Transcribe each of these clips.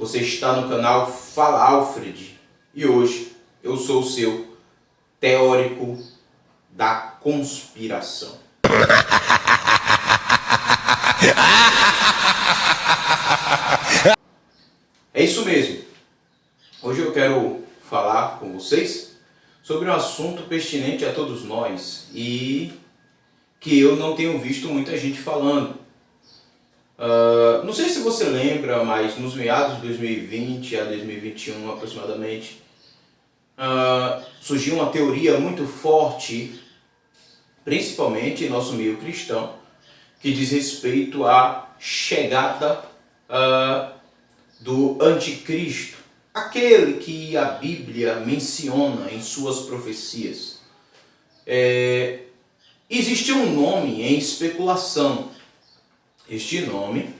Você está no canal Fala Alfred e hoje eu sou o seu teórico da conspiração. É isso mesmo. Hoje eu quero falar com vocês sobre um assunto pertinente a todos nós e que eu não tenho visto muita gente falando. Não sei se você lembra, mas nos meados de 2020 a 2021 aproximadamente, surgiu uma teoria muito forte, principalmente em nosso meio cristão, que diz respeito à chegada do anticristo, aquele que a Bíblia menciona em suas profecias. Existia um nome em especulação. Este nome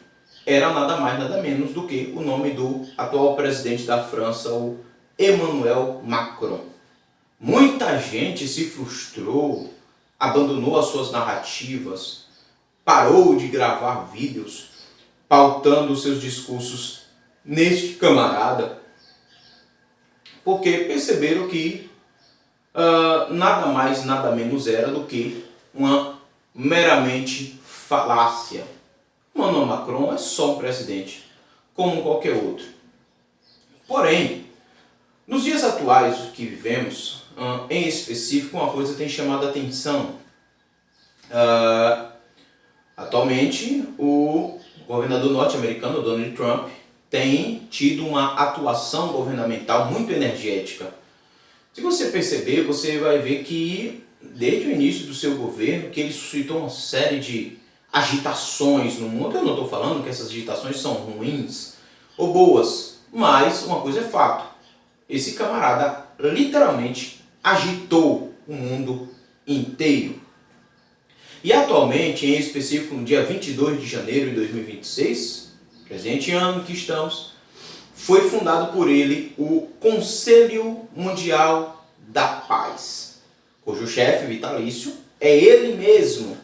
era nada mais nada menos do que o nome do atual presidente da França, o Emmanuel Macron. Muita gente se frustrou, abandonou as suas narrativas, parou de gravar vídeos pautando seus discursos neste camarada, porque perceberam que nada mais, nada menos era do que uma meramente falácia. Emmanuel Macron é só um presidente, como qualquer outro. Porém, nos dias atuais que vivemos, em específico, uma coisa tem chamado a atenção. Atualmente, o governador norte-americano, Donald Trump, tem tido uma atuação governamental muito energética. Se você perceber, você vai ver que, desde o início do seu governo, que ele suscitou uma série de agitações no mundo. Eu não estou falando que essas agitações são ruins ou boas, mas uma coisa é fato. Esse camarada literalmente agitou o mundo inteiro. E atualmente, em específico no dia 22 de janeiro de 2026, presente ano que estamos, foi fundado por ele o Conselho Mundial da Paz, cujo chefe vitalício é ele mesmo,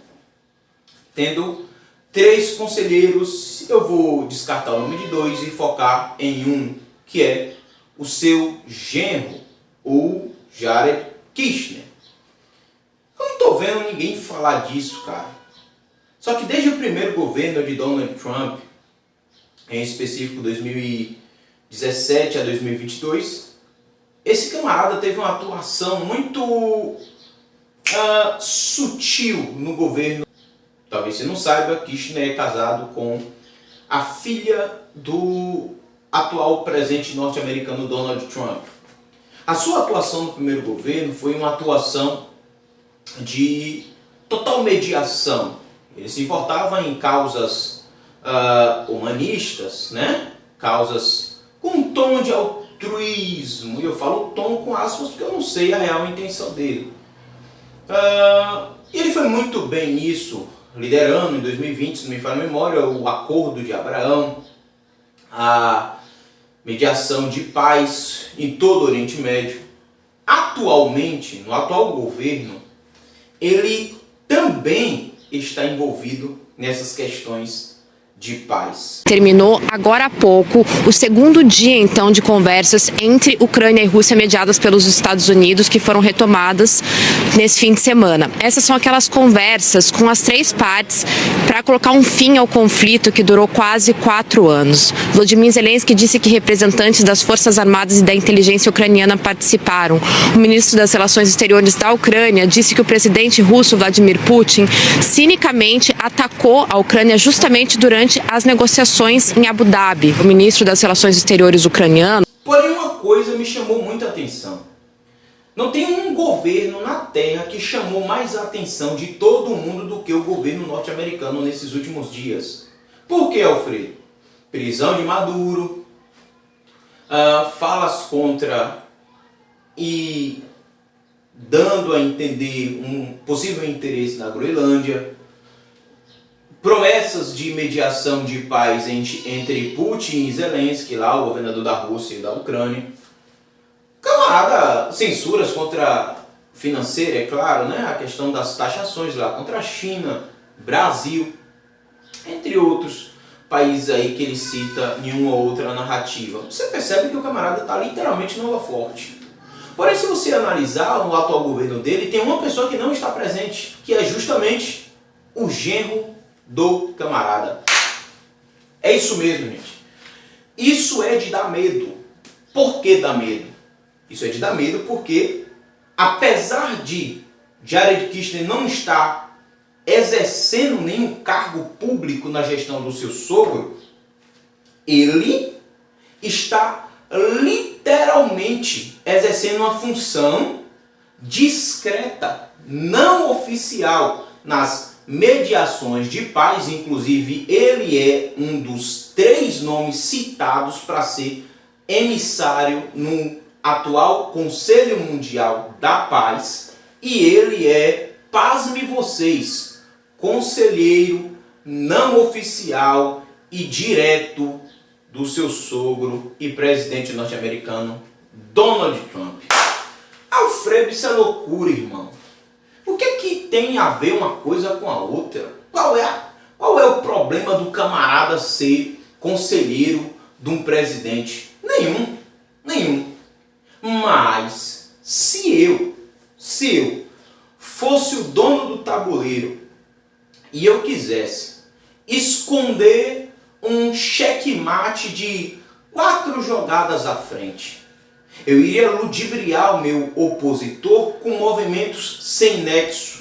tendo 3 conselheiros. Eu vou descartar o nome de 2 e focar em um, que é o seu genro, o Jared Kushner. Eu não estou vendo ninguém falar disso, cara. Só que desde o primeiro governo de Donald Trump, em específico 2017 a 2022, esse camarada teve uma atuação muito sutil no governo. Talvez você não saiba, Kushner é casado com a filha do atual presidente norte-americano Donald Trump. A sua atuação no primeiro governo foi uma atuação de total mediação. Ele se importava em causas humanistas, né? Causas com um tom de altruísmo. E eu falo tom com aspas porque eu não sei a real intenção dele. Ele foi muito bem nisso, liderando em 2020, se não me falha a memória, o Acordo de Abraão, a mediação de paz em todo o Oriente Médio. Atualmente, no atual governo, ele também está envolvido nessas questões de paz. Terminou agora há pouco o segundo dia, então, de conversas entre Ucrânia e Rússia mediadas pelos Estados Unidos, que foram retomadas nesse fim de semana. Essas são aquelas conversas com as 3 partes para colocar um fim ao conflito que durou quase 4 anos. Volodymyr Zelensky disse que representantes das Forças Armadas e da inteligência ucraniana participaram. O ministro das Relações Exteriores da Ucrânia disse que o presidente russo Vladimir Putin cinicamente atacou a Ucrânia justamente durante as negociações em Abu Dhabi. O ministro das Relações Exteriores ucraniano... Porém, uma coisa me chamou muita atenção. Não tem um governo na Terra que chamou mais a atenção de todo mundo do que o governo norte-americano nesses últimos dias. Por que, Alfredo? Prisão de Maduro, falas contra e dando a entender um possível interesse na Groenlândia, promessas de mediação de paz entre Putin e Zelensky, lá o governador da Rússia e da Ucrânia. Camarada, censuras contra financeira, é claro, né? A questão das taxações lá contra a China, Brasil, entre outros. países aí que ele cita em uma ou outra narrativa. Você percebe que o camarada está literalmente no holofote. Porém, se você analisar o atual governo dele, tem uma pessoa que não está presente, que é justamente o genro do camarada. É isso mesmo, gente. Isso é de dar medo. Por que dá medo? Isso é de dar medo porque, apesar de Jared Kushner não estar exercendo nenhum cargo público na gestão do seu sogro, ele está literalmente exercendo uma função discreta, não oficial, nas mediações de paz. Inclusive, ele é um dos 3 nomes citados para ser emissário no atual Conselho Mundial da Paz, e ele é, pasme vocês, conselheiro não oficial e direto do seu sogro e presidente norte-americano Donald Trump. Alfredo, isso é loucura, irmão. O que tem a ver uma coisa com a outra? Qual é o problema do camarada ser conselheiro de um presidente? Nenhum. Mas se eu fosse o dono do tabuleiro e eu quisesse esconder um checkmate de 4 jogadas à frente, eu iria ludibriar o meu opositor com movimentos sem nexo.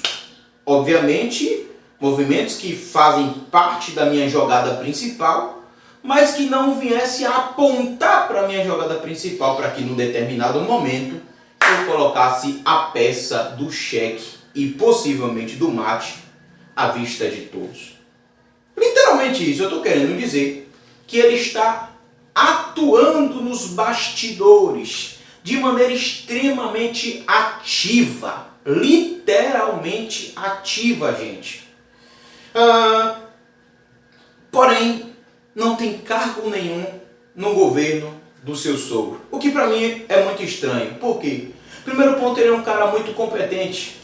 Obviamente, movimentos que fazem parte da minha jogada principal, mas que não viesse a apontar para a minha jogada principal, para que num determinado momento eu colocasse a peça do cheque e possivelmente do mate à vista de todos. Literalmente isso, eu estou querendo dizer que ele está atuando nos bastidores de maneira extremamente ativa, literalmente ativa, gente. Porém, não tem cargo nenhum no governo do seu sogro, o que para mim é muito estranho. Por quê? Primeiro ponto, ele é um cara muito competente.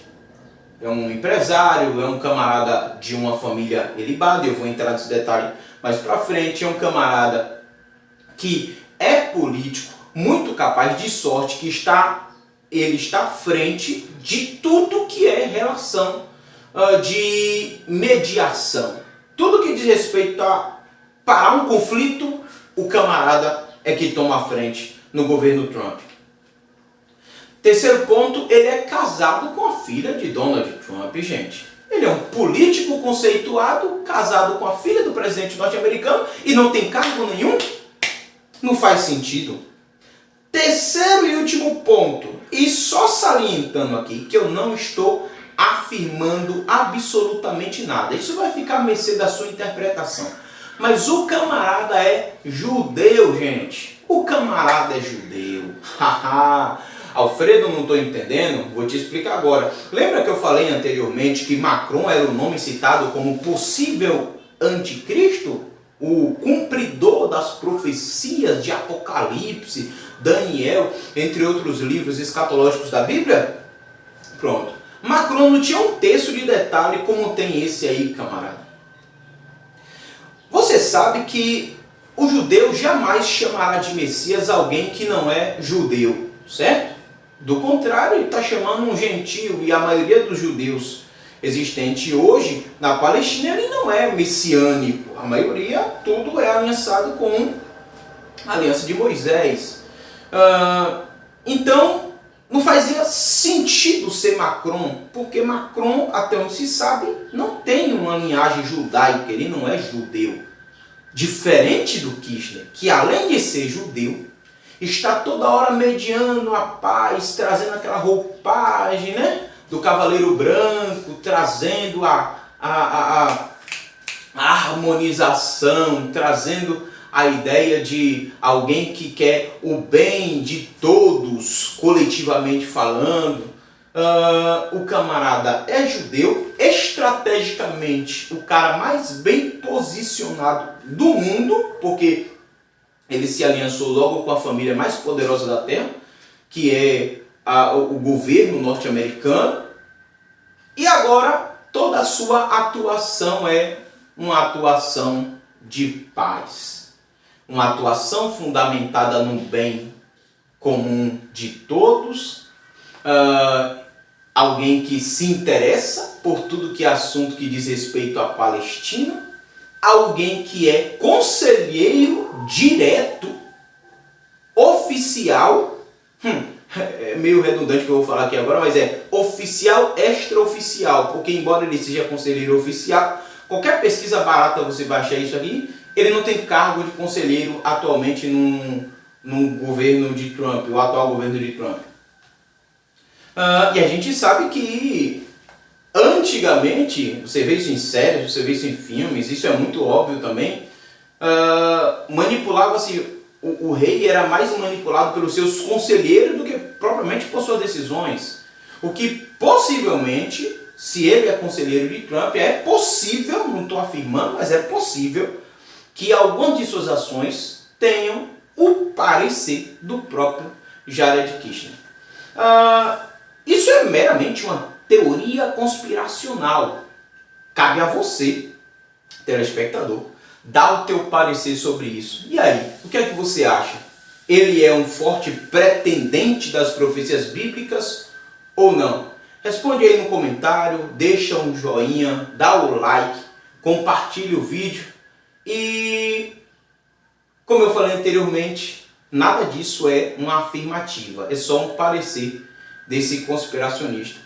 É um empresário, é um camarada de uma família ilibada, eu vou entrar nesse detalhe mais pra frente. É um camarada que é político, muito capaz, de sorte que ele está à frente de tudo que é relação de mediação. Tudo que diz respeito a parar um conflito, o camarada é que toma a frente no governo Trump. Terceiro ponto, ele é casado com a filha de Donald Trump, gente. Ele é um político conceituado, casado com a filha do presidente norte-americano e não tem cargo nenhum? Não faz sentido. Terceiro e último ponto, e só salientando aqui que eu não estou afirmando absolutamente nada. Isso vai ficar à mercê da sua interpretação. Mas o camarada é judeu, gente. O camarada é judeu. Haha. Alfredo, não estou entendendo? Vou te explicar agora. Lembra que eu falei anteriormente que Macron era o nome citado como possível anticristo? O cumpridor das profecias de Apocalipse, Daniel, entre outros livros escatológicos da Bíblia? Pronto. Macron não tinha um terço de detalhe como tem esse aí, camarada. Você sabe que o judeu jamais chamará de Messias alguém que não é judeu, certo? Do contrário, ele está chamando um gentio, e a maioria dos judeus existentes hoje na Palestina, ele não é messiânico. A maioria, tudo é aliançado com a aliança de Moisés. Então, não fazia sentido ser Macron, porque Macron, até onde se sabe, não tem uma linhagem judaica, ele não é judeu. Diferente do Kushner, que além de ser judeu, está toda hora mediando a paz, trazendo aquela roupagem, né, do cavaleiro branco, trazendo a harmonização, trazendo a ideia de alguém que quer o bem de todos, coletivamente falando. O camarada é judeu, estrategicamente o cara mais bem posicionado do mundo, porque ele se aliançou logo com a família mais poderosa da Terra, que é o governo norte-americano. E agora toda a sua atuação é uma atuação de paz. Uma atuação fundamentada no bem comum de todos, alguém que se interessa por tudo que é assunto que diz respeito à Palestina, alguém que é conselheiro direto, oficial, é meio redundante o que eu vou falar aqui agora, mas é oficial extraoficial, porque embora ele seja conselheiro oficial, qualquer pesquisa barata você vai achar isso aqui, ele não tem cargo de conselheiro atualmente no governo de Trump, o atual governo de Trump. E a gente sabe que antigamente, você vê isso em séries, você vê isso em filmes, isso é muito óbvio também, manipulava-se, o rei era mais manipulado pelos seus conselheiros do que propriamente por suas decisões. O que possivelmente, se ele é conselheiro de Trump, é possível, não estou afirmando, mas é possível que algumas de suas ações tenham o parecer do próprio Jared Kushner. Isso é meramente uma teoria conspiracional. Cabe a você, telespectador, dar o teu parecer sobre isso. E aí, o que é que você acha? Ele é um forte pretendente das profecias bíblicas ou não? Responde aí no comentário, deixa um joinha, dá o like, compartilha o vídeo e, como eu falei anteriormente, nada disso é uma afirmativa, é só um parecer desse conspiracionista.